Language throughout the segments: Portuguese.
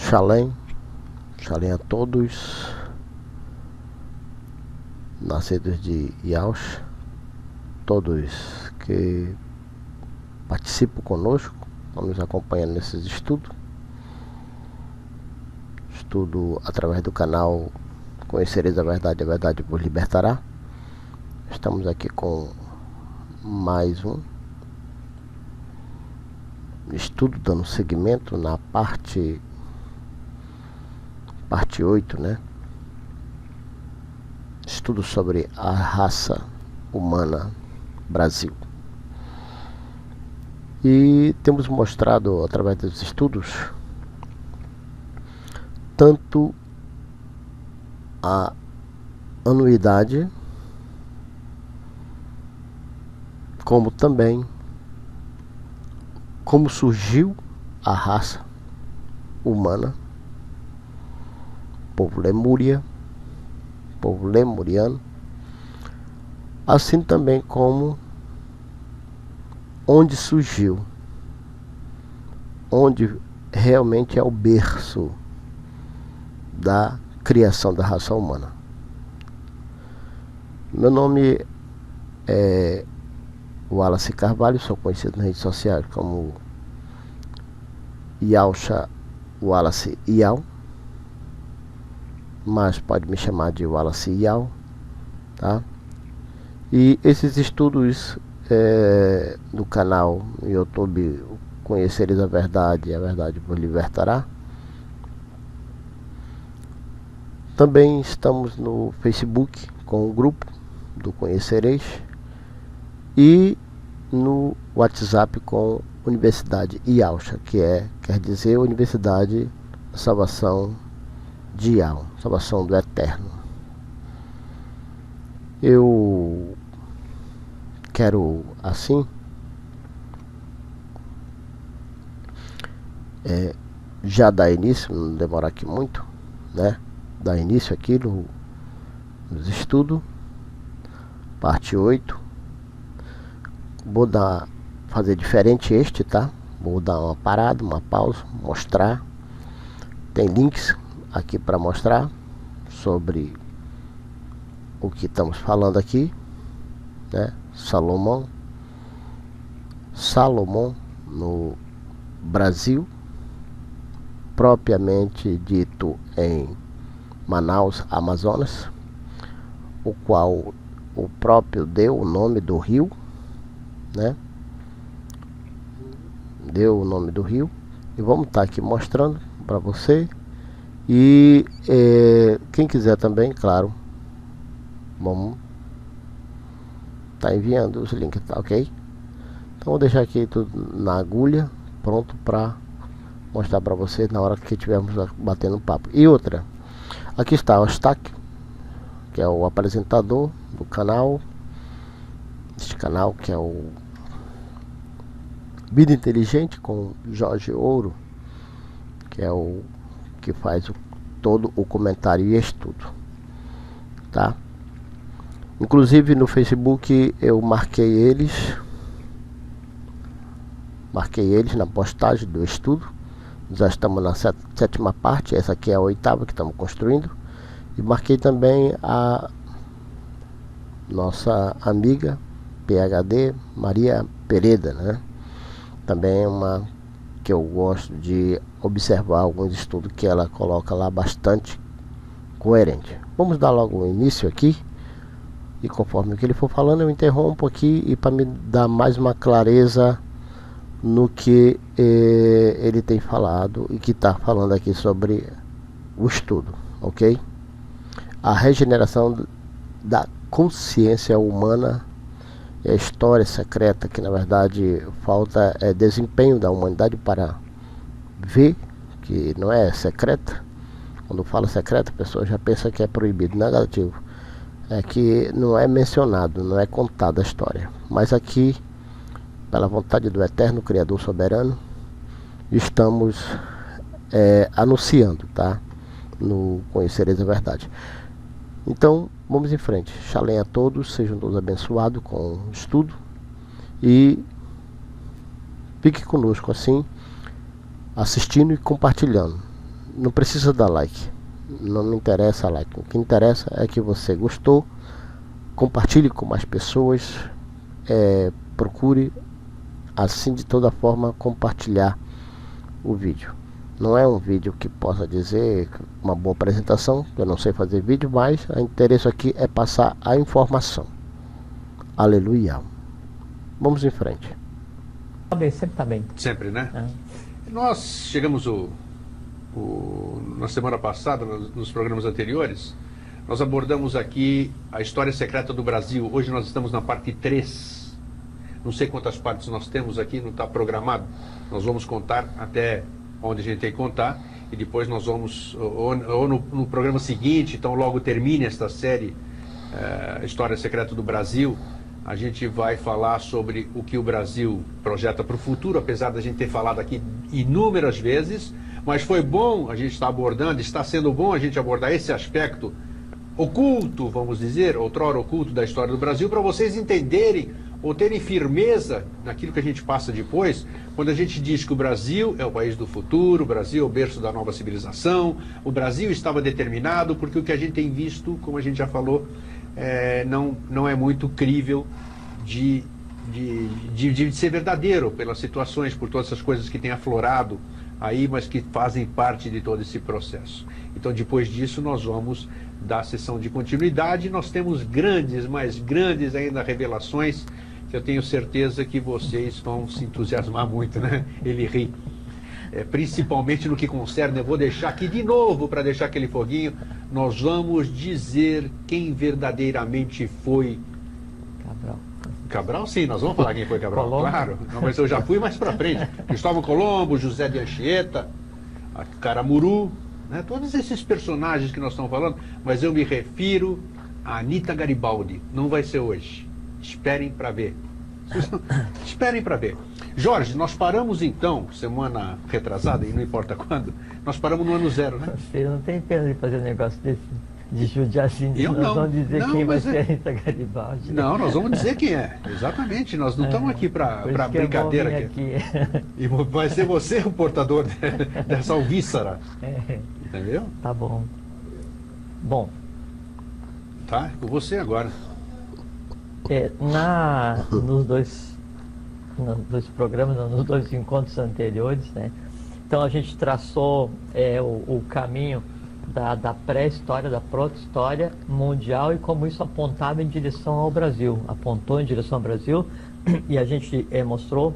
Shalom, Shalom a todos, nascidos de Yahushua, todos que participam conosco, estão nos acompanhando nesses estudos. Estudo através do canal Conhecereis a Verdade vos libertará. Estamos aqui com mais um estudo, dando seguimento na parte 8, né? Estudo sobre a raça humana Brasil. E temos mostrado através dos estudos tanto a anuidade como também como surgiu a raça humana, povo lemúria, povo lemuriano, assim também como onde surgiu, onde realmente é o berço da criação da raça humana. Meu nome é Wallace Carvalho, sou conhecido nas redes sociais como Yahushua Wallace Iau, mas pode me chamar de Wallace Iau, tá? E esses estudos do canal no YouTube Conhecereis a Verdade e a Verdade vos libertará. Também estamos no Facebook com o grupo do Conhecereis e no WhatsApp com Universidade Yahushua, quer dizer Universidade da Salvação de Yahushua, Salvação do Eterno. Eu quero assim já dar início, não demorar aqui muito, né? Dar início aqui nos estudos, parte 8. Vou fazer diferente tá? Vou dar uma parada, uma pausa, mostrar. Tem links aqui para mostrar sobre o que estamos falando aqui, né? Salomão no Brasil, propriamente dito em Manaus, Amazonas, o qual o próprio deu o nome do rio, né? Deu o nome do rio, e vamos estar aqui mostrando para você. E quem quiser também, claro, vamos estar enviando os links, tá ok? Então vou deixar aqui tudo na agulha, pronto para mostrar para vocês na hora que estivermos batendo papo. E outra, aqui está o Eustáquio, que é o apresentador do canal, este canal que é o Vida Inteligente com Jorge Ouro, que é o que faz todo o comentário e estudo, tá? Inclusive no Facebook eu marquei eles na postagem do estudo. Já estamos na sétima parte, essa aqui é a oitava que estamos construindo. E marquei também a nossa amiga PhD Maria Pereda, né? Também é uma que eu gosto de observar alguns estudos que ela coloca lá bastante coerente. Vamos dar logo o início aqui, e conforme o que ele for falando eu interrompo aqui, e para me dar mais uma clareza no que ele tem falado e que está falando aqui sobre o estudo, ok? A regeneração da consciência humana é a história secreta que na verdade falta desempenho da humanidade para ver que não é secreta. Quando fala secreta, a pessoa já pensa que é proibido, negativo. É que não é mencionado, não é contada a história. Mas aqui, pela vontade do Eterno Criador Soberano, estamos anunciando, tá? No Conhecereis a Verdade. Então, vamos em frente. Shalom a todos, sejam todos abençoados com o estudo. E fique conosco assim, assistindo e compartilhando. não precisa dar like, não me interessa like, o que interessa é que você gostou, compartilhe com mais pessoas, procure assim de toda forma compartilhar o vídeo. Não é um vídeo que possa dizer uma boa apresentação, eu não sei fazer vídeo, mas o interesse aqui é passar a informação. Aleluia. Vamos em frente. Tá bem, sempre tá bem. Sempre, né? Nós chegamos na semana passada, nos programas anteriores, nós abordamos aqui a história secreta do Brasil. Hoje nós estamos na parte 3. Não sei quantas partes nós temos aqui, não está programado. Nós vamos contar até onde a gente tem que contar, e depois nós vamos, ou no programa seguinte, então logo termine esta série, História Secreta do Brasil, a gente vai falar sobre o que o Brasil projeta para o futuro, apesar da gente ter falado aqui inúmeras vezes, mas foi bom a gente estar abordando, está sendo bom a gente abordar esse aspecto oculto, vamos dizer, outrora oculto da história do Brasil, para vocês entenderem ou terem firmeza naquilo que a gente passa depois, quando a gente diz que o Brasil é o país do futuro, o Brasil é o berço da nova civilização, o Brasil estava determinado, porque o que a gente tem visto, como a gente já falou, não é muito crível de ser verdadeiro, pelas situações, por todas essas coisas que têm aflorado aí, mas que fazem parte de todo esse processo. Então, depois disso, nós vamos dar a sessão de continuidade. Nós temos grandes, mas grandes ainda revelações, que eu tenho certeza que vocês vão se entusiasmar muito, né? Ele ri. Principalmente no que concerne, eu vou deixar aqui de novo, para deixar aquele foguinho, nós vamos dizer quem verdadeiramente foi Cabral. Cabral, sim, nós vamos falar quem foi Cabral, Colombo. claro. Não, mas eu já fui mais para frente. Cristóvão Colombo, José de Anchieta, Caramuru, né? Todos esses personagens que nós estamos falando, mas eu me refiro a Anita Garibaldi. Não vai ser hoje. Esperem para ver. Esperem para ver. Jorge, nós paramos então, semana retrasada, e não importa quando, nós paramos no ano 0, né? Você não tem pena de fazer um negócio desse, de judiar assim, Eu nós não. vamos dizer Não, quem vai mas ser a Rita Garibaldi. Não, nós vamos dizer quem é. Exatamente, nós não estamos aqui para Por isso que brincadeira é bom vir aqui. E vai ser você o portador dessa alvíssara. Entendeu? Tá bom. Bom, Tá? Com você agora. nos dois programas, nos dois encontros anteriores, né? Então a gente traçou o caminho da pré-história, da proto-história mundial e como isso apontava em direção ao Brasil, apontou em direção ao Brasil, e a gente mostrou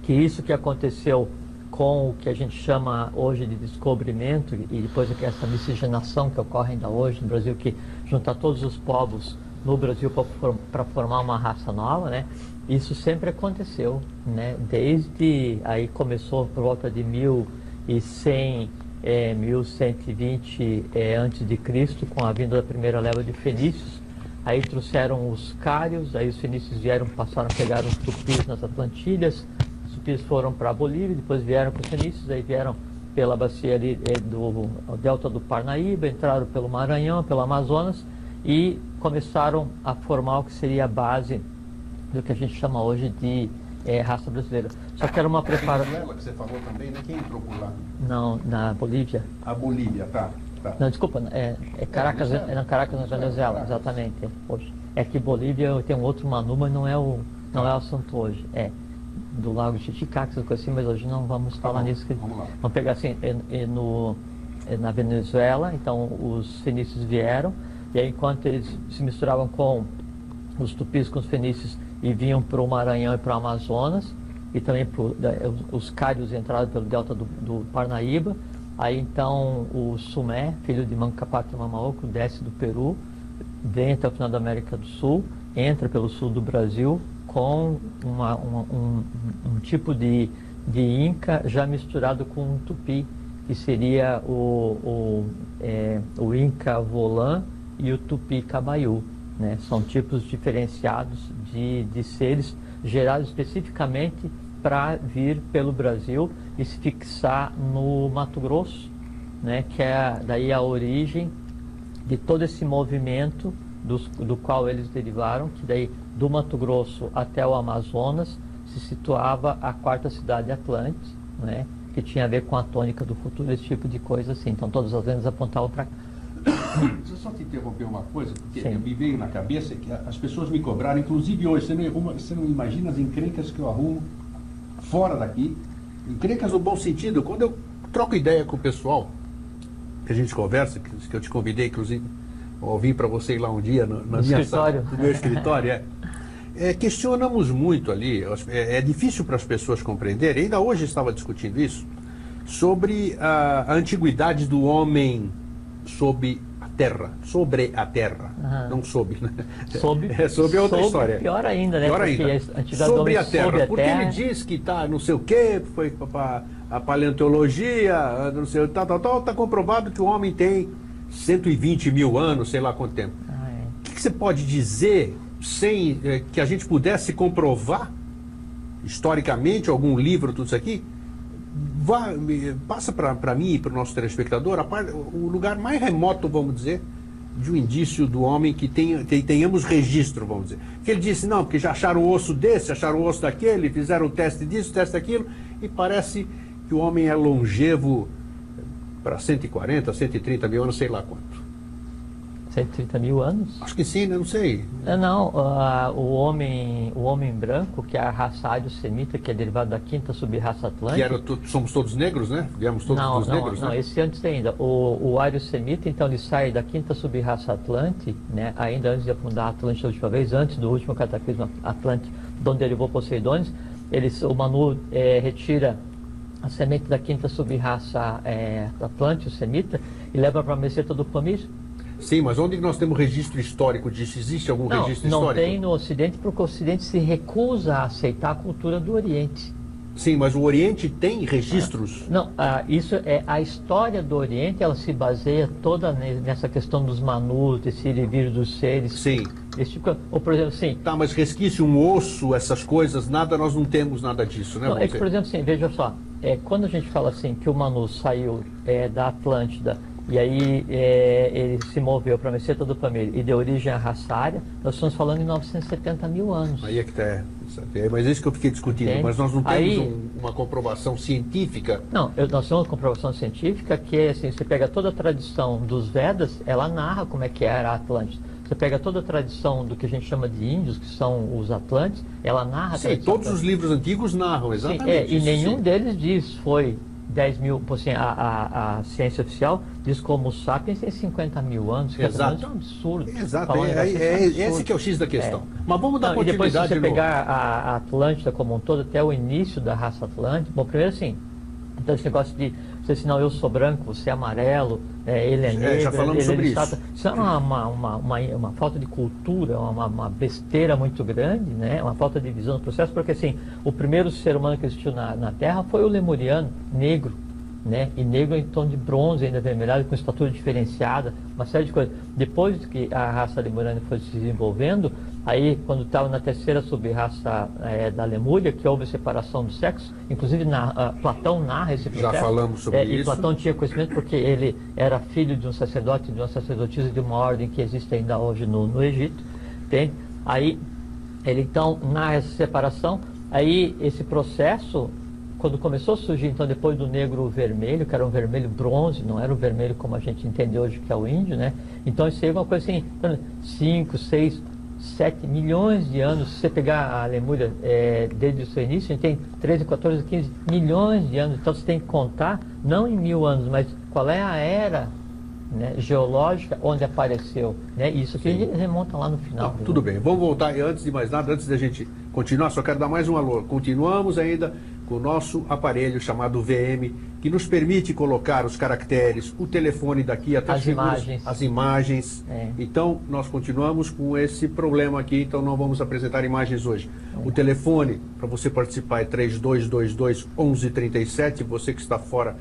que isso que aconteceu com o que a gente chama hoje de descobrimento e depois essa miscigenação que ocorre ainda hoje no Brasil, que junta todos os povos no Brasil para formar uma raça nova, né? Isso sempre aconteceu, né? Desde aí começou por volta de 1100, 1120 antes de Cristo, com a vinda da primeira leva de fenícios. Aí trouxeram os cários, aí os fenícios passaram a pegar os tupis nas Atlantilhas. Os tupis foram para a Bolívia, depois vieram para os fenícios, aí vieram pela bacia ali do delta do Parnaíba, entraram pelo Maranhão, pelo Amazonas e começaram a formar o que seria a base do que a gente chama hoje de raça brasileira. Só que era uma preparação. Venezuela, que você falou também, né? Quem entrou por lá? Não, na Bolívia. A Bolívia, tá. Não, desculpa, Caracas, na Caracas, na Venezuela, exatamente. Poxa, é que Bolívia tem um outro Manu, mas não é o assunto hoje. Do Lago Titicaca, coisa assim, mas hoje não vamos falar nisso. Vamos lá. Vamos pegar assim, na Venezuela, então os fenícios vieram, e aí enquanto eles se misturavam com os tupis, com os fenícios, e vinham para o Maranhão e para o Amazonas, e também os cários entraram pelo delta do Parnaíba. Aí então o Sumé, filho de Manco Cápac e Mamaoco, desce do Peru, vem até o final da América do Sul, entra pelo sul do Brasil com um tipo de Inca já misturado com um Tupi, que seria o Inca Volã e o Tupi Cabaiú, né? São tipos diferenciados de seres gerados especificamente para vir pelo Brasil e se fixar no Mato Grosso, né? Que é daí a origem de todo esse movimento do qual eles derivaram, que daí do Mato Grosso até o Amazonas se situava a quarta cidade Atlantis, né? que tinha a ver com a tônica do futuro, esse tipo de coisa assim. Então todas as lendas apontavam para cá. Deixa eu só te interromper uma coisa, porque me veio na cabeça que as pessoas me cobraram, inclusive hoje, você não imagina as encrencas que eu arrumo fora daqui, encrencas no bom sentido. Quando eu troco ideia com o pessoal, que a gente conversa, que eu te convidei, inclusive, eu vim para você ir lá um dia no meu escritório, questionamos muito ali, é difícil para as pessoas compreenderem, ainda hoje estava discutindo isso, sobre a antiguidade do homem sobre a Terra, não sob, né? Sobre é outra história. Pior ainda, né? Pior ainda. Sobre a Terra, porque ele diz que tá não sei o quê, foi para a paleontologia, não sei, tá comprovado que o homem tem 120 mil anos, sei lá quanto tempo. O que você pode dizer sem que a gente pudesse comprovar historicamente, algum livro, tudo isso aqui? Passa para mim e para o nosso telespectador o lugar mais remoto, vamos dizer, de um indício do homem que tenhamos registro, vamos dizer. Que ele disse, não, porque já acharam o osso desse, acharam o osso daquele, fizeram o teste disso, o teste daquilo, e parece que o homem é longevo para 140, 130 mil anos, sei lá quanto. 130 mil anos? Acho que sim, né? Não sei. Não, o homem branco, que é a raça ário-semita, que é derivada da quinta sub-raça atlântica. Somos todos negros, né? Viemos todos dos negros, não, né? esse antes ainda. O ário-semita, então, ele sai da quinta sub-raça Atlante, né? Ainda antes de afundar a Atlântida a última vez, antes do último cataclismo Atlante, de onde derivou Poseidones, o Manu retira a semente da quinta sub-raça Atlante, o semita, e leva para a meseta do Pamir. Sim, mas onde nós temos registro histórico disso? Existe algum registro histórico? Não tem no Ocidente, porque o Ocidente se recusa a aceitar a cultura do Oriente. Sim, mas o Oriente tem registros? Não, isso é a história do Oriente, ela se baseia toda nessa questão dos Manus, desse ir e vir dos seres. Sim. Esse tipo, ou, por exemplo, sim. Tá, mas resquício, um osso, essas coisas, nós não temos nada disso, né? Não, é que, por exemplo, assim, veja só, quando a gente fala assim que o Manu saiu da Atlântida, e aí ele se moveu para a meseta do Pamir e deu origem à raça ária, nós estamos falando em 970 mil anos. Aí é que está. Mas é isso que eu fiquei discutindo. Entende? Mas nós não temos uma comprovação científica. Não, nós temos uma comprovação científica que é assim, você pega toda a tradição dos Vedas, ela narra como é que era a Atlântida. Você pega toda a tradição do que a gente chama de índios, que são os Atlantes, ela narra... Sim, todos os livros antigos narram, exatamente. Sim, e nenhum deles diz, foi 10 mil, assim, a ciência oficial diz como os sapiens tem 50 mil anos, exato. É um absurdo. Exato, esse que é o X da questão. Mas vamos dar continuidade. E depois, se você pegar a Atlântida como um todo, até o início da raça Atlântica, bom, primeiro assim, então esse negócio de você assim, não, eu sou branco, você é amarelo, ele é negro, já falamos sobre isso. Isso é uma falta de cultura, uma besteira muito grande, né? Uma falta de visão do processo, porque assim, o primeiro ser humano que existiu na Terra foi o lemuriano, negro, né? E negro em tom de bronze, ainda avermelhado, com estatura diferenciada, uma série de coisas. Depois que a raça lemuriana foi se desenvolvendo, aí quando estava na terceira sub-raça da Lemúria, que houve separação do sexo, inclusive Platão narra esse processo. Já falamos sobre isso. E Platão tinha conhecimento porque ele era filho de um sacerdote, de uma sacerdotisa de uma ordem que existe ainda hoje no Egito, entende? Aí ele então narra essa separação, aí esse processo, quando começou a surgir, então, depois do negro vermelho, que era um vermelho bronze, não era o vermelho como a gente entende hoje que é o índio, né? Então isso aí é uma coisa assim, 5, 6, 7 milhões de anos. Se você pegar a Lemúria desde o seu início, a gente tem 13, 14, 15 milhões de anos. Então você tem que contar, não em 1000 anos, mas qual é a era, né, geológica onde apareceu, né? Isso que remonta lá no final. Não, tudo bem, vamos voltar. E antes de mais nada, antes da gente continuar, só quero dar mais um alô. Continuamos ainda com o nosso aparelho chamado VM, que nos permite colocar os caracteres, o telefone daqui até as imagens. Então, nós continuamos com esse problema aqui, então não vamos apresentar imagens hoje. O telefone para você participar é 3222-1137, você que está fora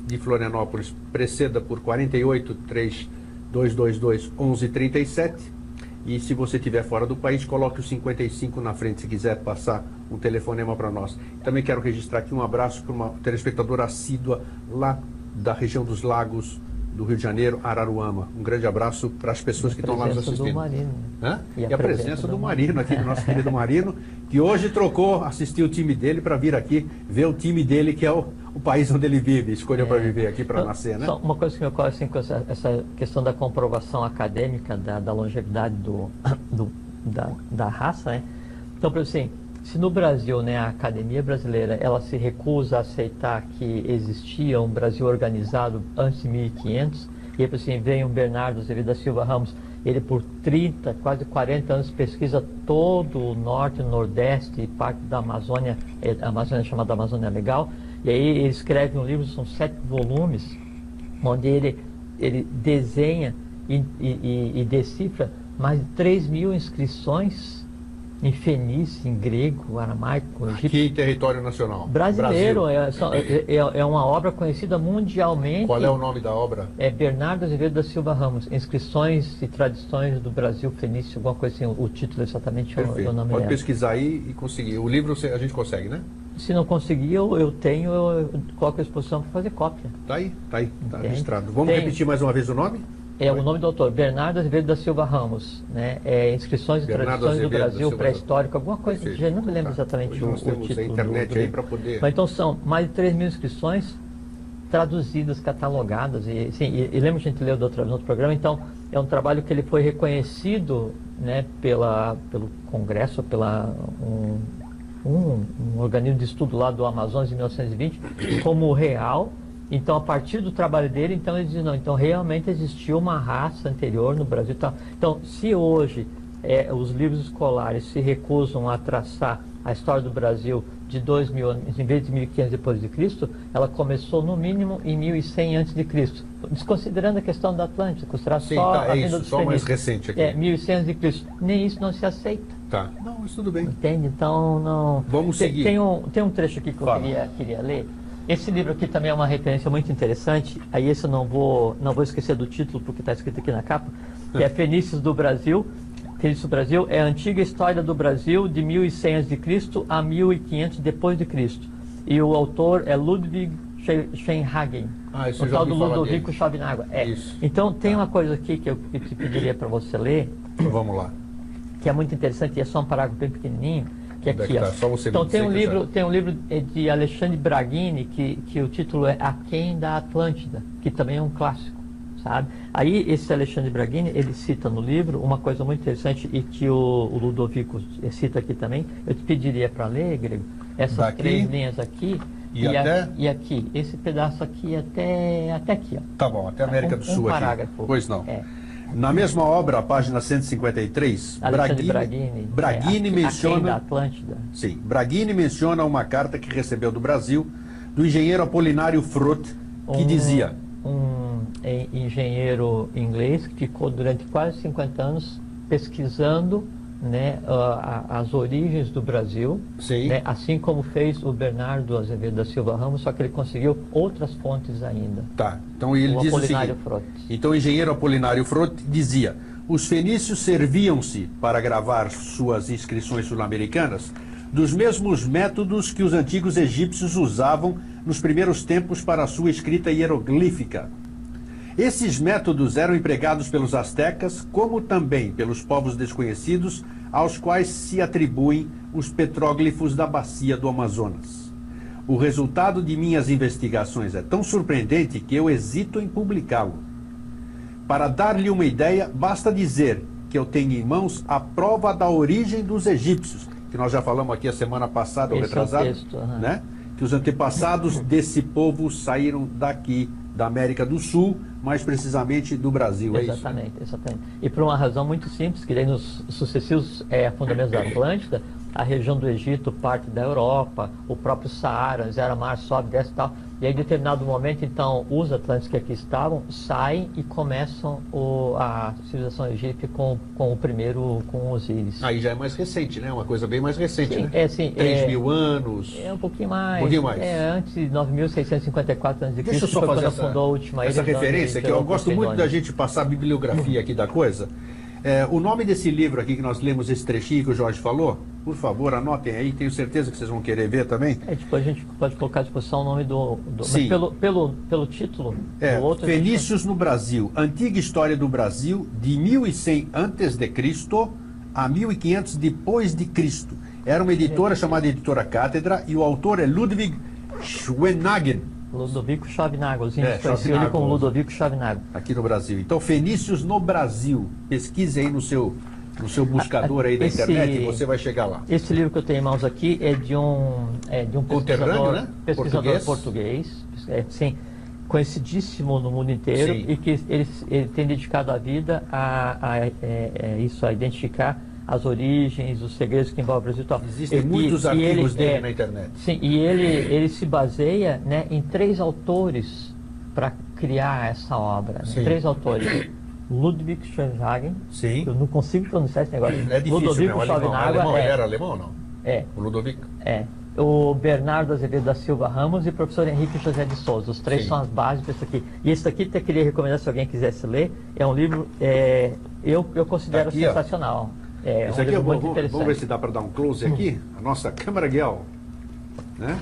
de Florianópolis, preceda por 48-3222-1137. E se você estiver fora do país, coloque o 55 na frente se quiser passar um telefonema para nós. Também quero registrar aqui um abraço para uma telespectadora assídua lá da região dos Lagos do Rio de Janeiro, Araruama. Um grande abraço para as pessoas que estão lá nos assistindo. Do Marino. E a presença do Marino aqui, do nosso querido Marino, que hoje assistiu o time dele para vir aqui ver o time dele, que é o o país onde ele vive, escolheu para viver aqui, para nascer, né? Só uma coisa que me ocorre assim, com essa questão da comprovação acadêmica da longevidade da raça, né? Então, por assim, se no Brasil, né, a Academia Brasileira, ela se recusa a aceitar que existia um Brasil organizado antes de 1500, e aí, por assim, vem o Bernardo Azevedo da Silva Ramos, ele por 30, quase 40 anos pesquisa todo o norte, o nordeste e parte da Amazônia, a Amazônia é chamada Amazônia Legal, e aí ele escreve um livro, são 7 volumes, onde ele desenha e decifra mais de 3.000 inscrições em fenício, em grego, aramaico, egípcio. Aqui em território nacional. Brasileiro, Brasil. é uma obra conhecida mundialmente. Qual é o nome da obra? É Bernardo Azevedo da Silva Ramos, Inscrições e Tradições do Brasil Fenício, alguma coisa assim, o título exatamente é o nome Pode dela. pesquisar aí e conseguir. O livro a gente consegue, né? Se não conseguir, eu coloco a exposição para fazer cópia. Tá Entende? registrado. Vamos repetir mais uma vez o nome? É o nome do autor, Bernardo Azevedo da Silva Ramos, né? Inscrições e Tradições do Brasil Pré-Histórico, alguma coisa do gênero, não me lembro exatamente Hoje nós temos título a internet do aí para poder... Mas então são mais de 3.000 inscrições traduzidas, catalogadas, e lembra que a gente leu no outro programa, então é um trabalho que ele foi reconhecido, né, pelo Congresso, pela um organismo de estudo lá do Amazonas em 1920, como real. Então, a partir do trabalho dele, então ele diz, não, então realmente existiu uma raça anterior no Brasil. Então, se hoje os livros escolares se recusam a traçar a história do Brasil de 2000 anos, em vez de 1500 depois de Cristo, ela começou no mínimo em 1100 antes de Cristo, desconsiderando a questão da Atlântida, considerar só a vinda dos só mais recente aqui. 1100 antes de Cristo. Nem isso não se aceita. Tá. Não, isso tudo bem. Entende? Então, não... Vamos seguir. Tem um trecho aqui que eu queria ler. Esse livro aqui também é uma referência muito interessante. Aí esse eu não vou esquecer do título, porque está escrito aqui na capa, que é Fenícios do Brasil. Fenícios do Brasil é a antiga história do Brasil de 1100 a.C. a 1500 depois de Cristo. E o autor é Ludwig Scheinhagen. Isso o tal do Ludovico Chavinagua. Então tem uma coisa aqui que eu te pediria para você ler. Vamos lá. Que é muito interessante, e é só um parágrafo bem pequenininho. Que aqui, tá? Só você então tem um livro de Alexandre Braghini que o título é Aquém da Atlântida, que também é um clássico, sabe? Aí esse Alexandre Braghini, ele cita no livro uma coisa muito interessante e que o Ludovico cita aqui também. Eu te pediria para ler, Grego, essas 3 linhas aqui e aqui, esse pedaço aqui até aqui, ó. Tá bom, até a América do Sul parágrafo. Aqui. Pois não. Na mesma obra, página 153, Braghini menciona... da Atlântida. Sim, Braghini menciona uma carta que recebeu do Brasil, do engenheiro Apolinário Frot, que dizia... Um engenheiro inglês que ficou durante quase 50 anos pesquisando, né, as origens do Brasil, né, assim como fez o Bernardo Azevedo da Silva Ramos, só que ele conseguiu outras fontes ainda. Tá, então ele diz o seguinte, então o engenheiro Apolinário Frot dizia, os fenícios serviam-se para gravar suas inscrições sul-americanas dos mesmos métodos que os antigos egípcios usavam nos primeiros tempos para a sua escrita hieroglífica. Esses métodos eram empregados pelos astecas, como também pelos povos desconhecidos, aos quais se atribuem os petróglifos da bacia do Amazonas. O resultado de minhas investigações é tão surpreendente que eu hesito em publicá-lo. Para dar-lhe uma ideia, basta dizer que eu tenho em mãos a prova da origem dos egípcios, que nós já falamos aqui a semana passada, ou retrasada, né? Que os antepassados desse povo saíram daqui, da América do Sul, mais precisamente do Brasil, exatamente, é isso? Exatamente. E por uma razão muito simples, que daí nos sucessivos afundamentos da Atlântida, a região do Egito parte da Europa, o próprio Saara, Zera Mar sobe, desce e tal. E aí, em determinado momento, então, os atlantes que aqui estavam saem e começam a civilização egípcia com o primeiro, com Osíris. Aí já é mais recente, né? Uma coisa bem mais recente, sim, né? Sim, 3.000 anos. É um pouquinho mais. Um pouquinho mais. Antes de 9.654 a.C. Deixa eu só fazer essa referência, que eu gosto muito da gente passar a bibliografia aqui da coisa. O nome desse livro aqui que nós lemos, esse trechinho que o Jorge falou, por favor, anotem aí, tenho certeza que vocês vão querer ver também. Depois a gente pode colocar à disposição o nome do Sim. Mas pelo título do outro... Fenícios no Brasil, Antiga História do Brasil, de 1100 a.C. a 1500 depois de Cristo. Era uma editora chamada Editora Cátedra e o autor é Ludwig Schwenagen. Ludovico Chavinago. Os índios conheciam ele Chavinago. como Ludovico Chavinago. Aqui no Brasil. Então, Fenícios no Brasil. Pesquise aí no seu buscador aí da internet e você vai chegar lá. Esse livro que eu tenho em mãos aqui é de um Conterrâneo, né? pesquisador português, sim, conhecidíssimo no mundo inteiro. Sim. E que ele tem dedicado a vida a identificar as origens, os segredos que envolvem o Brasil e tal. Existem muitos artigos dele na internet. Sim, e ele se baseia, né, em 3 autores para criar essa obra. Né? 3 autores. Ludwig Schwenhagen. Sim. Eu não consigo pronunciar esse negócio. É difícil, Ludovico né? Chavinago. Ele era alemão ou não? É. O Ludovico? É. O Bernardo Azevedo da Silva Ramos e o professor Henrique José de Souza. Os 3 Sim. são as bases disso aqui. E esse daqui eu queria recomendar se alguém quisesse ler. É um livro, eu considero aqui, sensacional. É Esse um aqui livro muito interessante. vamos ver se dá para dar um close aqui. A nossa câmera Guel, né?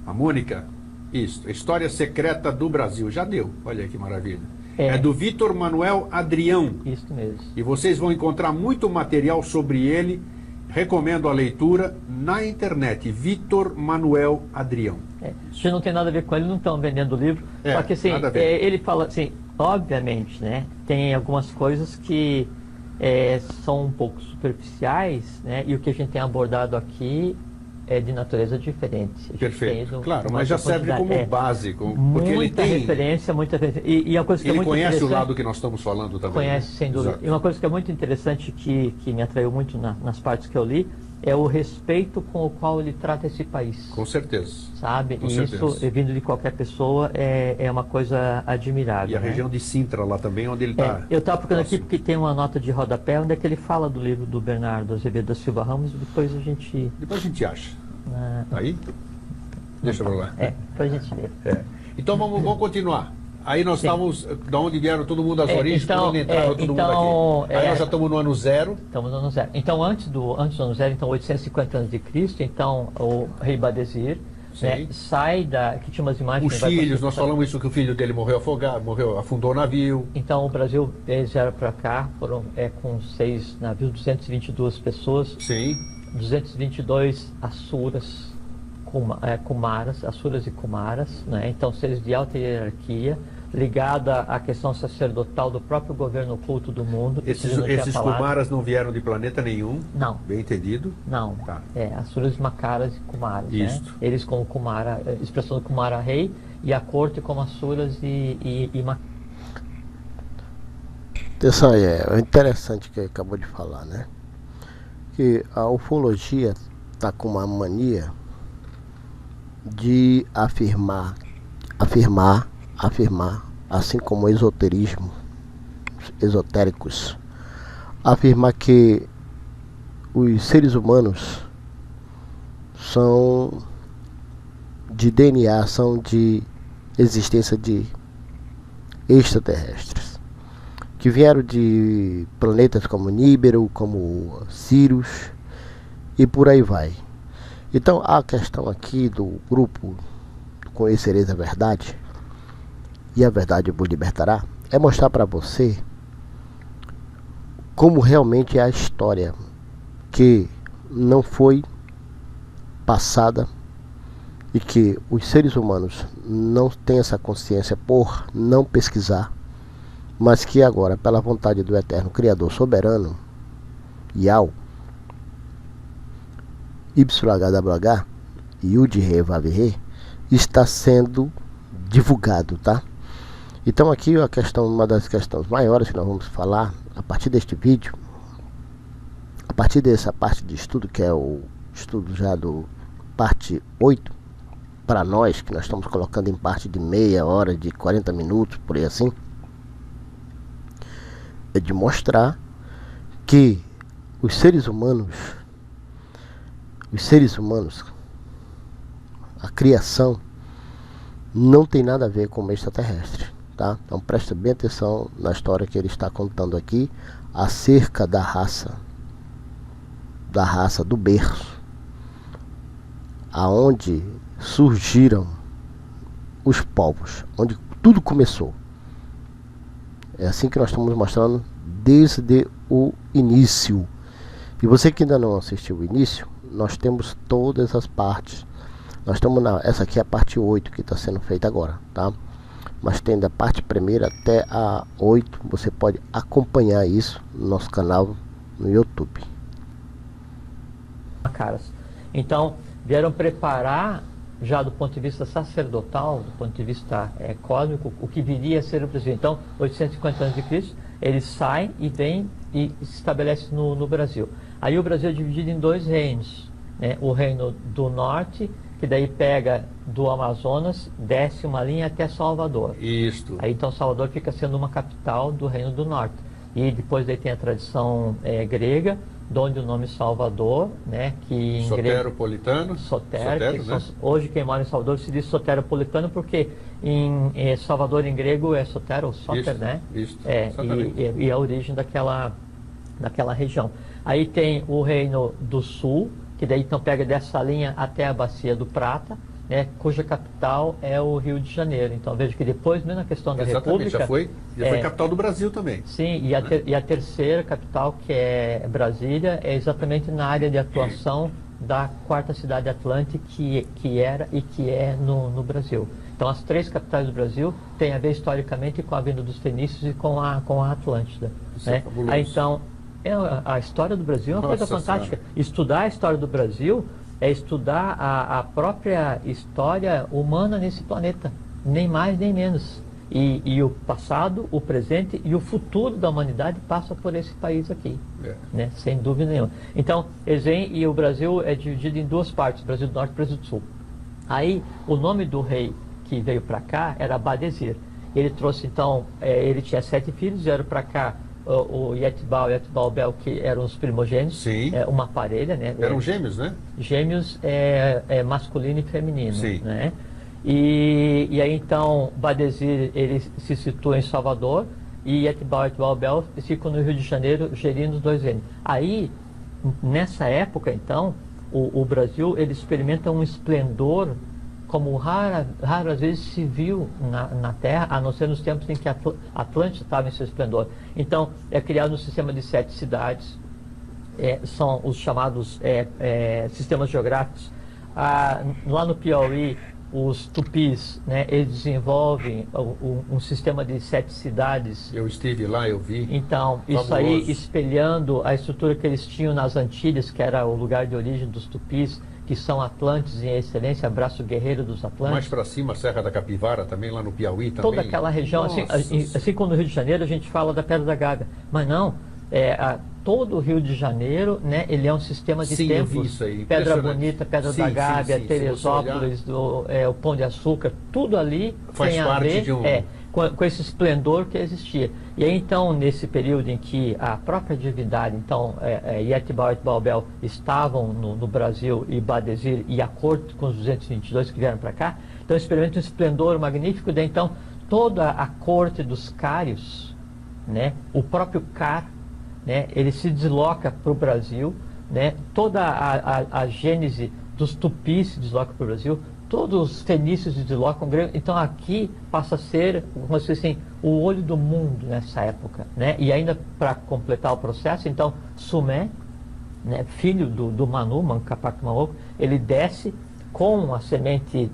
A Mônica. Isso. A História Secreta do Brasil. Já deu. Olha que maravilha. É do Vitor Manuel Adrião. Isso mesmo. E vocês vão encontrar muito material sobre ele. Recomendo a leitura na internet. Vitor Manuel Adrião. Se não tem nada a ver com ele, não estão vendendo o livro. Só que assim, nada a ver. ele fala assim, obviamente, né? Tem algumas coisas que são um pouco superficiais, né? E o que a gente tem abordado aqui é de natureza diferente. Perfeito, claro, mas já serve como base, porque muita ele tem referência, muita referência. E a coisa que ele é muito conhece o interessante, lado que nós estamos falando também. conhece, sem dúvida. Exato. E uma coisa que é muito interessante que me atraiu muito nas partes que eu li é o respeito com o qual ele trata esse país. Com certeza. Sabe? Com e certeza. isso, vindo de qualquer pessoa, é uma coisa admirável. E a né? região de Sintra lá também, onde ele está. Eu estava procurando aqui porque tem uma nota de rodapé onde é que ele fala do livro do Bernardo Azevedo da Silva Ramos, depois a gente... Depois a gente acha. Aí? Deixa pra lá. Depois a gente vê. Então vamos continuar. Aí nós estávamos, da onde vieram todo mundo as origens, então, por onde entraram todo mundo aqui. Aí nós já estamos no ano 0. Estamos no ano 0. Então, antes do ano 0, então 850 anos de Cristo, então o rei Badesir, né, sai que tinha umas imagens... Os filhos, nós falamos isso, que o filho dele morreu afogado, afundou o navio. Então o Brasil, eles vieram para cá, foram com 6 navios, 222 pessoas. Sim. 222 asuras, kumaras, asuras e kumaras, né? Então seres de alta hierarquia, ligada à questão sacerdotal do próprio governo oculto do mundo. Esses kumaras não vieram de planeta nenhum? Não. Bem entendido? Não. Tá. Asuras, makaras e kumaras. Isso. Né? Eles como kumara, expressão do kumara rei, e a corte como asuras e makaras. Atenção aí, é interessante que ele acabou de falar, né? Que a ufologia está com uma mania de afirmar, assim como o esoterismo, esotéricos, afirmar que os seres humanos são de DNA, são de existência de extraterrestres, que vieram de planetas como Níbero, como Sirius e por aí vai. Então a questão aqui do grupo Conhecereis a Verdade e a Verdade vos libertará é mostrar para você como realmente é a história que não foi passada e que os seres humanos não têm essa consciência por não pesquisar, mas que agora, pela vontade do Eterno Criador Soberano, Yau, YHWH, Yud-Re, Vav-Re, está sendo divulgado, tá? Então aqui a questão, uma das questões maiores que nós vamos falar a partir deste vídeo, a partir dessa parte de estudo, que é o estudo já do parte 8, para nós, que nós estamos colocando em parte de meia hora, de 40 minutos, por aí assim, é de mostrar que os seres humanos, a criação, não tem nada a ver com o extraterrestre, tá? Então presta bem atenção na história que ele está contando aqui acerca da raça do berço, aonde surgiram os povos, onde tudo começou. É assim que nós estamos mostrando desde o início. E você que ainda não assistiu o início, nós temos todas as partes Nós estamos essa aqui é a parte 8 que está sendo feita agora, tá? Mas tem da parte primeira até a 8, você pode acompanhar isso no nosso canal no YouTube. Caras. Então, vieram preparar, já do ponto de vista sacerdotal, do ponto de vista cósmico, o que viria a ser o Brasil. Então, 850 anos de Cristo, eles saem e vêm e se estabelecem no Brasil. Aí o Brasil é dividido em 2 reinos, né? O reino do norte, que daí pega do Amazonas, desce uma linha até Salvador. Isto. Aí então Salvador fica sendo uma capital do reino do norte. E depois daí tem a tradição grega, de onde o nome Salvador, né, que em Soteropolitano. Sotero, né? Hoje quem mora em Salvador se diz soteropolitano, porque em Salvador em grego é sotero, soter, né? Isso, e a origem daquela região. Aí tem o reino do sul, que daí então pega dessa linha até a Bacia do Prata, né, cuja capital é o Rio de Janeiro. Então veja que depois, mesmo na questão da República... já foi capital do Brasil também. Sim, e a terceira capital, que é Brasília, é exatamente na área de atuação da quarta cidade atlântica que era e que é no Brasil. Então as 3 capitais do Brasil têm a ver historicamente com a vinda dos fenícios e com a Atlântida. Isso né? é fabuloso. Aí, então, a história do Brasil é uma coisa fantástica. Senhora. Estudar a história do Brasil é estudar a própria história humana nesse planeta, nem mais nem menos. E o passado, o presente e o futuro da humanidade passa por esse país aqui, né? Sem dúvida nenhuma. Então, eles vêm e o Brasil é dividido em 2 partes, Brasil do Norte e Brasil do Sul. Aí, o nome do rei que veio para cá era Badesir. Ele trouxe, então, ele tinha 7 filhos, vieram para cá o Yetbal e Yetbal Bel, que eram os primogênitos, uma parelha, né? Eram gêmeos, né? Gêmeos masculino e feminino, Sim. né? E aí então Badesir ele se situa em Salvador e Yetbal e Yetbal Bel ficam no Rio de Janeiro gerindo os 2 reinos. Aí, nessa época então, o Brasil ele experimenta um esplendor como raras vezes se viu na Terra, a não ser nos tempos em que a Atlântida estava em seu esplendor. Então, é criado um sistema de 7 cidades, são os chamados sistemas geográficos. Lá no Piauí, os tupis, né, eles desenvolvem um sistema de 7 cidades. Eu estive lá, eu vi. Então, Fabuloso. Isso aí espelhando a estrutura que eles tinham nas Antilhas, que era o lugar de origem dos tupis, que são Atlantes em excelência, braço guerreiro dos Atlantes. Mais para cima, a Serra da Capivara também, lá no Piauí também. Toda aquela região, assim como no Rio de Janeiro a gente fala da Pedra da Gávea, mas não, todo o Rio de Janeiro, né, ele é um sistema de templos. Eu vi isso aí. Pedra Bonita, Pedra da Gávea, Teresópolis, o Pão de Açúcar, tudo ali faz tem parte a ver de um... com esse esplendor que existia. E aí então, nesse período em que a própria divindade, então Yetbal e Yetbal Bel estavam no Brasil e Badesir e a corte com os 222 que vieram para cá, então experimenta um esplendor magnífico. Daí então toda a corte dos cários, né, o próprio Car, né, ele se desloca para o Brasil, né, toda a gênese dos tupis se desloca para o Brasil, todos os fenícios se deslocam. Então aqui passa a ser, vamos dizer assim, o olho do mundo nessa época, né? E ainda para completar o processo, então Sumé, né, filho do Manu, Manco Capac Maoco, ele desce com a semente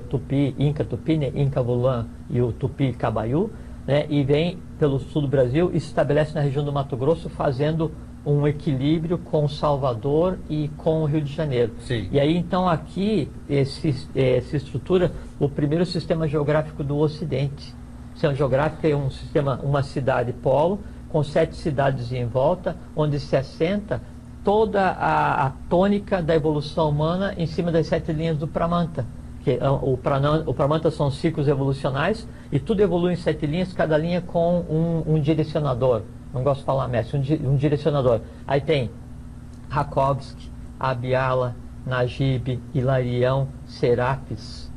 tupi, Inca Tupi, né, Inca Vulan e o Tupi Cabaiú, né, e vem pelo sul do Brasil e se estabelece na região do Mato Grosso, fazendo um equilíbrio com Salvador e com o Rio de Janeiro. Sim. E aí então aqui se estrutura o primeiro sistema geográfico do Ocidente. O sistema geográfico é uma cidade polo com 7 cidades em volta, onde se assenta toda a tônica da evolução humana em cima das 7 linhas do Pramanta. Que o Pramanta são ciclos evolucionais e tudo evolui em 7 linhas, cada linha com um direcionador. Não gosto de falar mestre, um direcionador. Aí tem Rakovsky, Abiala, Najib, Hilarião, Serapis.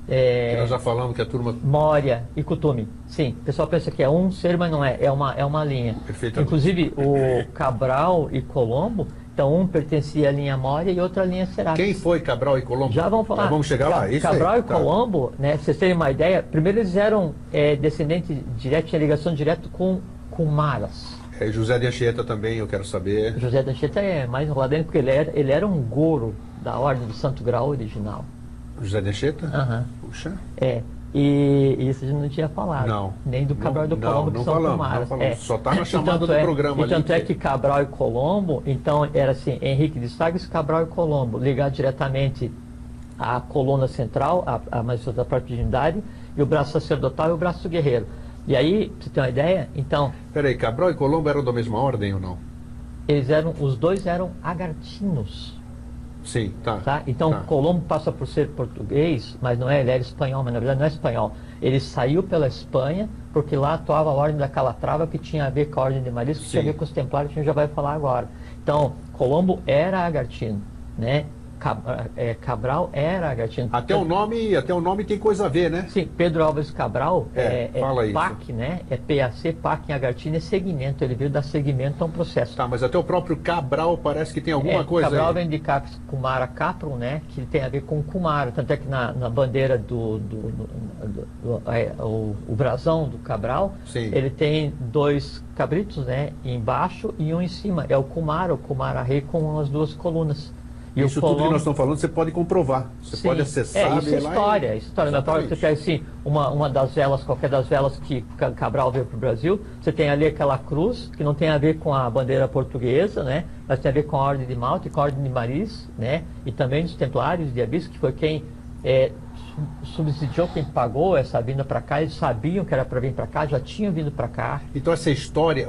Que nós já falamos que a turma... Mória e Kutumi. Sim, o pessoal pensa que é um ser, mas não é. É uma linha. Perfeitamente. Inclusive, o Cabral e Colombo, então um pertencia à linha Mória e outra à linha Serapis. Quem foi Cabral e Colombo? Já vamos falar. Já vamos chegar lá. Isso Cabral aí, e Colombo, né, pra vocês terem uma ideia, primeiro eles eram descendentes diretos, tinha ligação direta com Maras. José de Anchieta também, eu quero saber. José de Anchieta é mais enroladinho, porque ele era um goro da Ordem do Santo Grau original. José de Anchieta? Aham. Puxa. E isso a gente não tinha falado. Não. Nem do Cabral e do Colombo, que não são falamos, Comaras. não falamos. Só está na E chamada tanto do programa e ali. tanto é que Cabral e Colombo, então era assim, Henrique de Sagres, Cabral e Colombo, ligado diretamente à coluna central, a magistratura da propriedade, e o braço sacerdotal e o braço guerreiro. E aí, pra você ter uma ideia, então, Peraí, Cabral e Colombo eram da mesma ordem ou não? os dois eram agartinos. Sim, tá. Tá? Então, tá. Colombo passa por ser português, mas não é, ele era espanhol, mas na verdade não é espanhol. Ele saiu pela Espanha, porque lá atuava a Ordem da Calatrava, que tinha a ver com a Ordem de Marisco, que tinha a ver com os Templários, que a gente já vai falar agora. Então, Colombo era agartino, né? Cabral era agartino. Até o nome tem coisa a ver, né? Sim, Pedro Álvares Cabral fala PAC, isso. né? É PAC, PAC em agartino é segmento, ele veio dar segmento a um processo. Tá, mas até o próprio Cabral parece que tem alguma coisa Cabral aí. vem de Kumara Caprum, né? Que tem a ver com Kumara. Tanto é que na bandeira o brasão do Cabral, Sim. ele tem 2 cabritos, né? Embaixo e um em cima. É o Kumara Rei com as 2 colunas. E Isso tudo que nós estamos falando, você pode comprovar. Você pode acessar. Isso é história. História na hora que você pega assim, uma das velas, qualquer das velas que Cabral veio para o Brasil, você tem ali aquela cruz, que não tem a ver com a bandeira portuguesa, né? Mas tem a ver com a Ordem de Malta e com a Ordem de Maris, né? E também dos Templários de Abis, que foi quem subsidiou, quem pagou essa vinda para cá. Eles sabiam que era para vir para cá, já tinham vindo para cá. Então essa história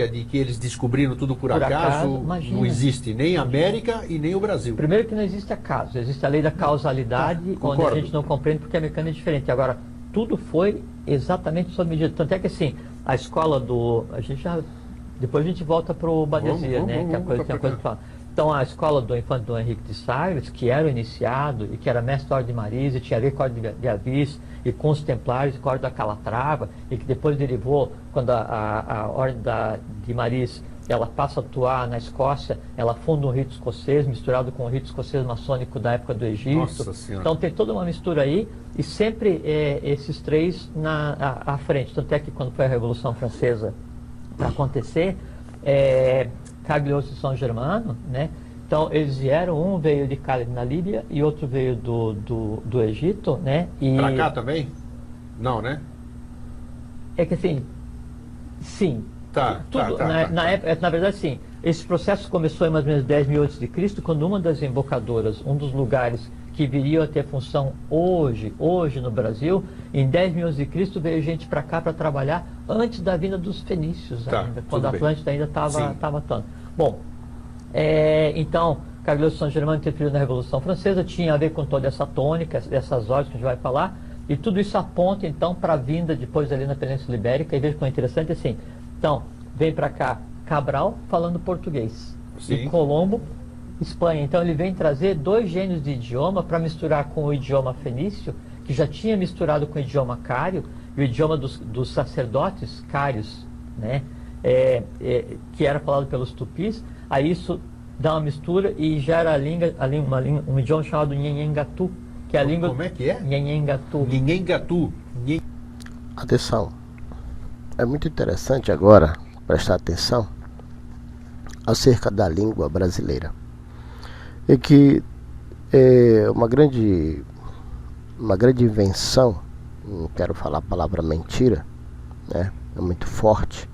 de que eles descobriram tudo por acaso não existe, nem a América e nem o Brasil. Primeiro que não existe acaso, existe a lei da causalidade, onde a gente não compreende porque a mecânica é diferente. Agora, tudo foi exatamente sob medida. Tanto é que assim, a escola depois a gente volta para o Badesia, né? Que é a coisa que fala. Então, a escola do infante Dom Henrique de Sagres, que era o iniciado e que era mestre da Ordem de Maris, e tinha a ver com a Ordem de Avis, e com os Templários, e com a Ordem da Calatrava, e que depois derivou, quando a Ordem de Maris ela passa a atuar na Escócia, ela funda um rito escocês, misturado com o rito escocês maçônico da época do Egito. Nossa Senhora. Então, tem toda uma mistura aí, e sempre esses 3 à frente. Tanto é que quando foi a Revolução Francesa para acontecer, Cagliostro e São Germano, né? Então eles vieram, um veio de Cálide na Líbia e outro veio do Egito, né? Pra cá também? Não, né? É que assim, sim. Tudo, na época, na verdade, sim. Esse processo começou em mais ou menos 10.000 a.C., quando uma das embocadoras, um dos lugares que viriam a ter função hoje no Brasil, em 10.000 a.C. veio gente para cá para trabalhar antes da vinda dos fenícios ainda, quando a Atlântida ainda estava atuando. Bom, então, Cagliostro São Germano interferiu na Revolução Francesa, tinha a ver com toda essa tônica, essas ordens que a gente vai falar, e tudo isso aponta então para a vinda depois ali na Península Ibérica, e veja como é interessante assim. Então, vem para cá Cabral falando português, e Colombo Espanha. Então ele vem trazer 2 gênios de idioma para misturar com o idioma fenício, que já tinha misturado com o idioma cário, e o idioma dos sacerdotes cários, né? Que era falado pelos tupis. Aí isso dá uma mistura e gera um idioma chamado Nhenhengatu, que é a língua... Como é que é? Nhenhengatu. Nhenhengatu. Atenção, é muito interessante agora prestar atenção acerca da língua brasileira. É que uma grande invenção, não quero falar a palavra mentira, né? É muito forte.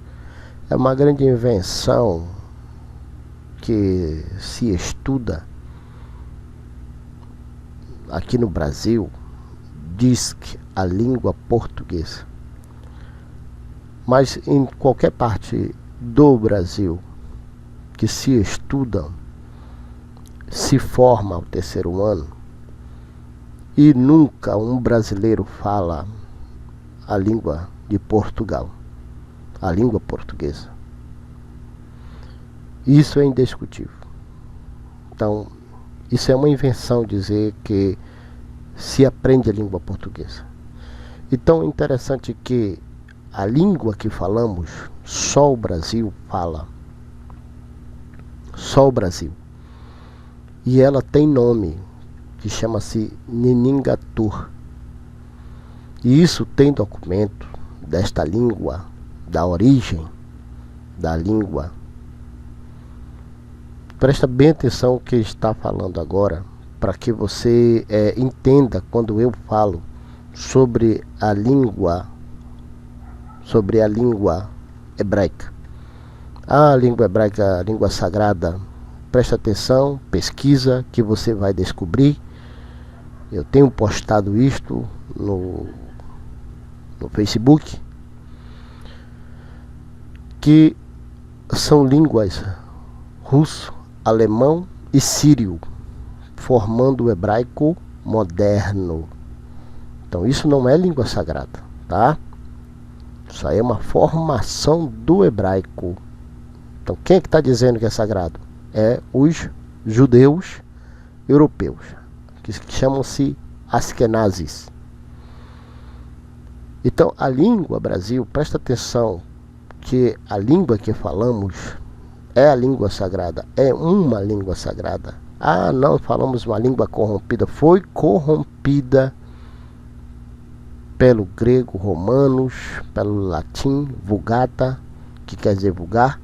É uma grande invenção que se estuda aqui no Brasil, diz que a língua portuguesa. Mas em qualquer parte do Brasil que se estudam, se forma ao 3º ano, e nunca um brasileiro fala a língua de Portugal, a língua portuguesa. Isso é indiscutível. Então, isso é uma invenção dizer que se aprende a língua portuguesa. Então é interessante que a língua que falamos, só o Brasil fala. Só o Brasil. E ela tem nome, que chama-se Nhenhengatu. E isso tem documento desta língua, da origem da língua. Presta bem atenção o que está falando agora, para que você entenda quando eu falo sobre a língua hebraica. A língua hebraica, a língua sagrada, presta atenção, pesquisa que você vai descobrir. Eu tenho postado isto no Facebook, que são línguas russo, alemão e sírio, formando o hebraico moderno. Então isso não é língua sagrada, tá? Isso aí é uma formação do hebraico. Então quem é que está dizendo que é sagrado? É os judeus europeus, que chamam-se Askenazes. Então a língua, Brasil, presta atenção, que a língua que falamos é a língua sagrada, é uma língua sagrada. Ah, não falamos uma língua corrompida, foi corrompida pelo grego, romanos, pelo latim, vulgata, que quer dizer vulgar,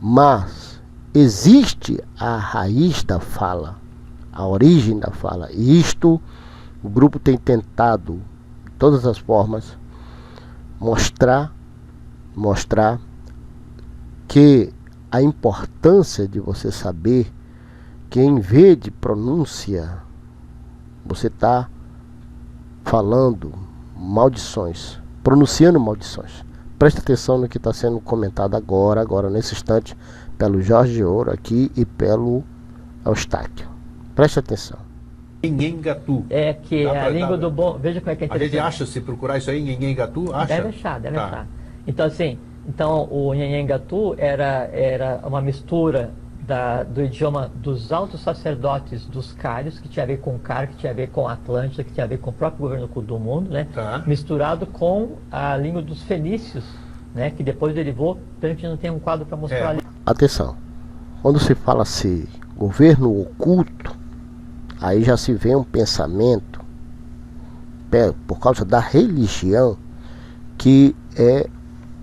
mas existe a raiz da fala, a origem da fala, e isto o grupo tem tentado, de todas as formas, mostrar que a importância de você saber que em vez de pronúncia, você está falando maldições, pronunciando maldições. Preste atenção no que está sendo comentado agora nesse instante, pelo Jorge Ouro aqui e pelo Eustáquio. Preste atenção. Nhenhengatu. É que a língua do bom... Veja como é que é interessante. A gente acha, se procurar isso aí, Nhenhengatu, acha? Deve achar. Então, assim, o Nhenhengatu era uma mistura do idioma dos altos sacerdotes dos cários, que tinha a ver com Cário, que tinha a ver com Atlântida, que tinha a ver com o próprio governo do mundo, né? Tá. Misturado com a língua dos fenícios, né? Que depois derivou, então a gente não tem um quadro para mostrar ali. Atenção, quando se fala assim, governo oculto, aí já se vê um pensamento, por causa da religião, que é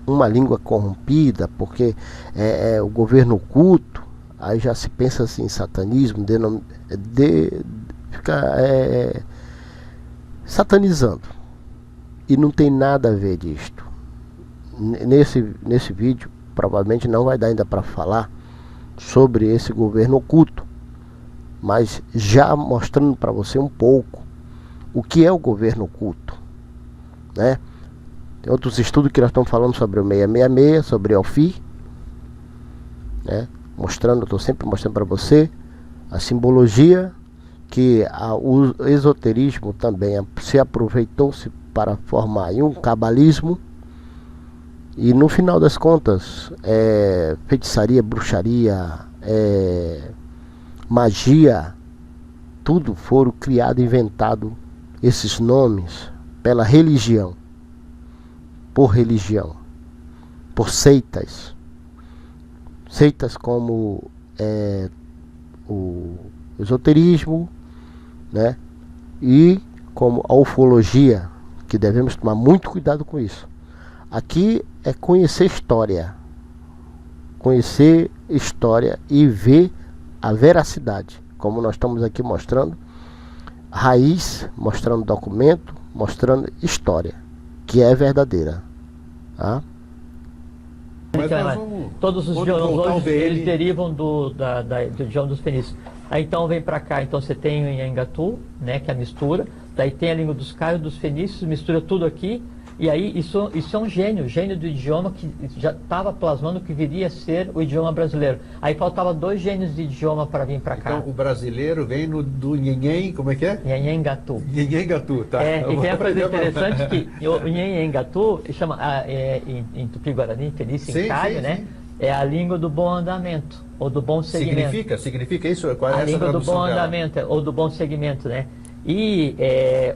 uma língua corrompida, porque é o governo oculto. Aí já se pensa assim, satanismo, fica satanizando. E não tem nada a ver disto. Nesse vídeo, provavelmente não vai dar ainda para falar sobre esse governo oculto. Mas já mostrando para você um pouco o que é o governo oculto, né? Tem outros estudos que nós estamos falando sobre o 666, sobre o Alfi, né? Estou sempre mostrando para você a simbologia, que o esoterismo também se aproveitou-se para formar um cabalismo, e no final das contas, feitiçaria, bruxaria, magia, tudo foram criado, inventado esses nomes pela religião, por seitas como o esoterismo, né? E como a ufologia, que devemos tomar muito cuidado com isso. Aqui é conhecer história e ver a veracidade, como nós estamos aqui mostrando, raiz, mostrando documento, mostrando história, que é verdadeira, tá? Então, todos os idiomas hoje, eles derivam do idioma dos fenícios. Aí então vem para cá, então você tem o Nhenhengatu, né, que é a mistura, daí tem a língua dos cários, dos fenícios, mistura tudo aqui, e aí isso é um gênio do idioma que já estava plasmando o que viria a ser o idioma brasileiro. Aí faltava 2 gênios de idioma para vir para cá. Então o brasileiro vem do Nhenhen, como é que é? Nhenhengatu. Nhenhengatu, tá. E tem uma coisa interessante que o Nhenhengatu chama, em Tupi-Guarani, fenício, em cário, né? Sim. É a língua do bom andamento, ou do bom segmento. Significa isso? Qual é a essa língua do bom dela? andamento, ou do bom segmento, né? E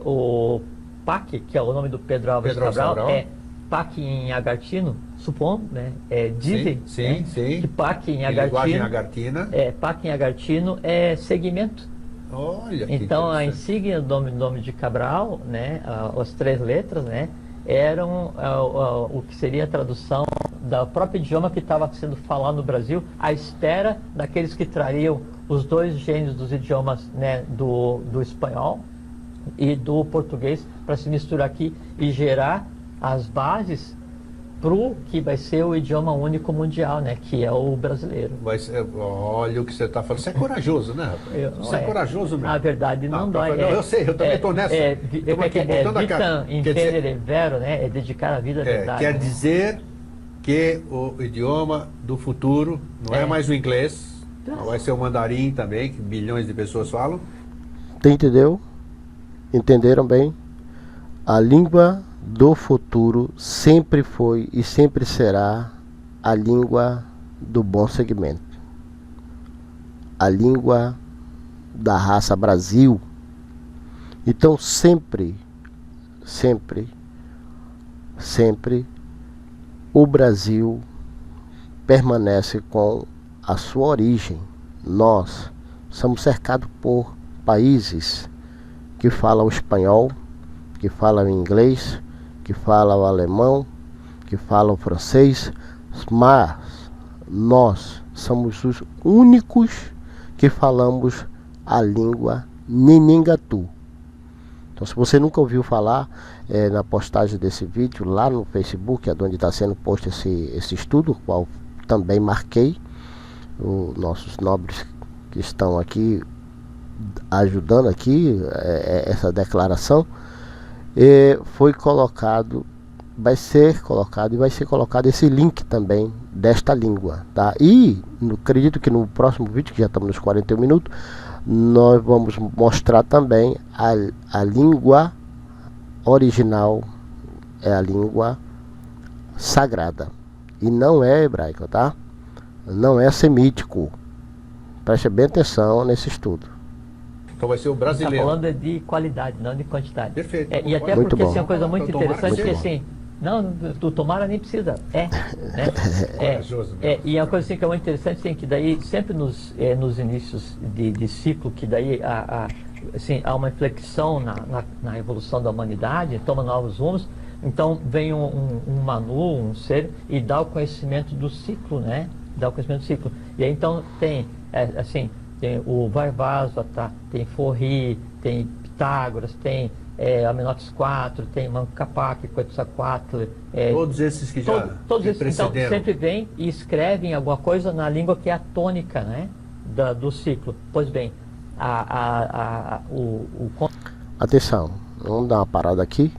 o PAC, que é o nome do Pedro Álvares Cabral, é PAC em agartino, supondo, né? Dizem que PAC em agartino, PAC em agartino é segmento. Olha, então a insígnia do nome de Cabral, né? As 3 letras, né? Eram o que seria a tradução do próprio idioma que estava sendo falado no Brasil, à espera daqueles que trariam os dois gênios dos idiomas, né, do espanhol e do português, para se misturar aqui e gerar as bases para o que vai ser o idioma único mundial, né, que é o brasileiro. Olha o que você está falando. Você é corajoso, né, rapaz? Você é corajoso mesmo. Na verdade, não dói. Eu sei, eu também estou nessa. Vitam intendere vero, né? É dedicar a vida à verdade. Quer dizer que o idioma do futuro não é mais o inglês, não vai ser o mandarim também, que bilhões de pessoas falam. Entendeu? Entenderam bem? A língua do futuro sempre foi e sempre será a língua do bom segmento. A língua da raça Brasil. Então sempre o Brasil permanece com a sua origem. Nós somos cercados por países que falam o espanhol, que falam o inglês, que falam o alemão, que falam o francês, mas nós somos os únicos que falamos a língua Nhenhengaatu. Então, se você nunca ouviu falar, na postagem desse vídeo lá no Facebook, onde está sendo posto esse estudo, o qual também marquei, os nossos nobres que estão aqui ajudando aqui essa declaração, foi colocado, vai ser colocado esse link também desta língua, tá? E acredito que no próximo vídeo, que já estamos nos 41 minutos, nós vamos mostrar também a língua original, é a língua sagrada, e não é hebraico, tá? Não é semítico. Preste bem atenção nesse estudo. Então vai ser o brasileiro. Está falando de qualidade, não de quantidade. Perfeito. E até muito porque bom. assim, é uma coisa muito interessante, que assim, não, do tomara nem precisa. Né? E é uma coisa assim, que é muito interessante, assim, que daí sempre nos inícios de ciclo, que daí assim, há uma inflexão na evolução da humanidade, toma novos rumos, então vem um Manu, um ser, e dá o conhecimento do ciclo, né? Dá o conhecimento do ciclo. E aí então tem, assim, tem o Vaivasvata, tem Forri, tem Pitágoras, tem Amenotes 4, tem Manco Capac, Quetzalcoatl. Todos esses que já todos esses, então, precederam. sempre vêm e escrevem alguma coisa na língua que é a tônica, né, do ciclo. Pois bem, atenção, vamos dar uma parada aqui,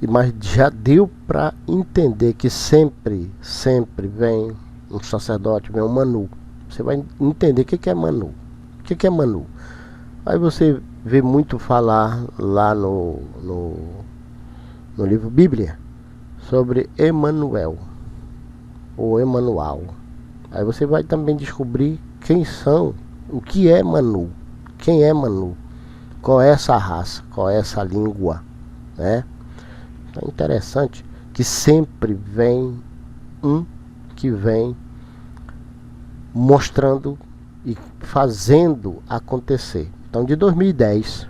mas já deu para entender que sempre vem um sacerdote, vem um Manu. Você vai entender o que é Manu. O que é Manu? Aí você vê muito falar lá no livro Bíblia sobre Emanuel ou Emanuel. Aí você vai também descobrir quem são, o que é Manu, quem é Manu, qual é essa raça, qual é essa língua, né? É interessante que sempre vem um que vem mostrando e fazendo acontecer. Então, de 2010,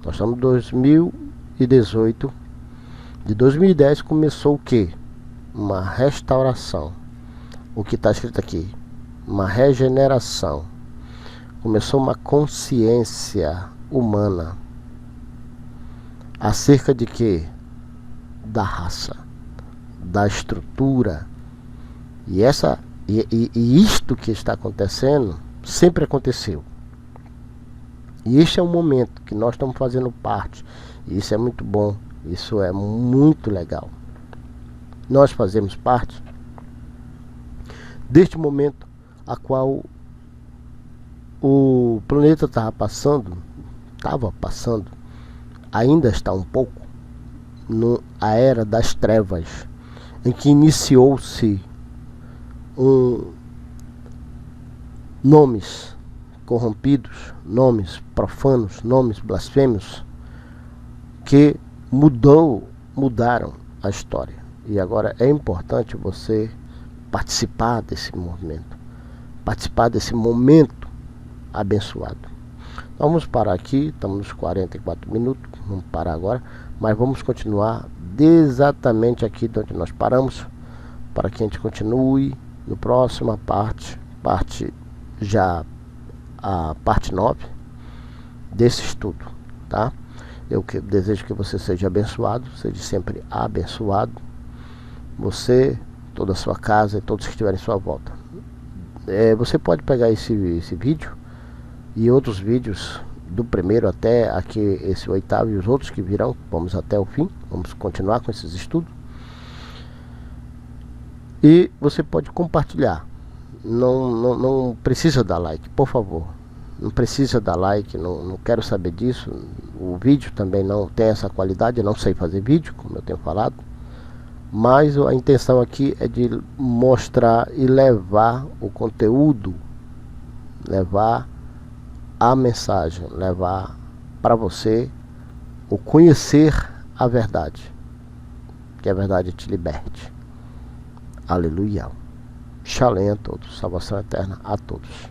nós estamos em 2018, de 2010 começou o quê? Uma restauração. O que está escrito aqui? Uma regeneração. Começou uma consciência humana acerca de quê? Da raça, da estrutura. E isto que está acontecendo sempre aconteceu. E este é o momento que nós estamos fazendo parte. E isso é muito bom. Isso é muito legal. Nós fazemos parte deste momento a qual o planeta estava passando, ainda está um pouco, a era das trevas, em que iniciou-se nomes corrompidos, nomes profanos, nomes blasfêmios, que mudaram a história. E agora é importante você participar desse movimento, participar desse momento abençoado. Vamos parar aqui, estamos nos 44 minutos, vamos parar agora, mas vamos continuar exatamente aqui de onde nós paramos, para que a gente continue no próximo a parte 9 desse estudo, tá? Eu desejo que você seja abençoado, seja sempre abençoado, você, toda a sua casa e todos que estiverem em sua volta. Você pode pegar esse vídeo e outros vídeos do primeiro até aqui, esse 8º, e os outros que virão, vamos até o fim, vamos continuar com esses estudos. E você pode compartilhar. Não precisa dar like, por favor. Não precisa dar like, não quero saber disso. O vídeo também não tem essa qualidade, eu não sei fazer vídeo, como eu tenho falado. Mas a intenção aqui é de mostrar e levar o conteúdo, levar a mensagem, levar para você o conhecer a verdade, que a verdade te liberte. Aleluia. Shalom a todos, salvação eterna a todos.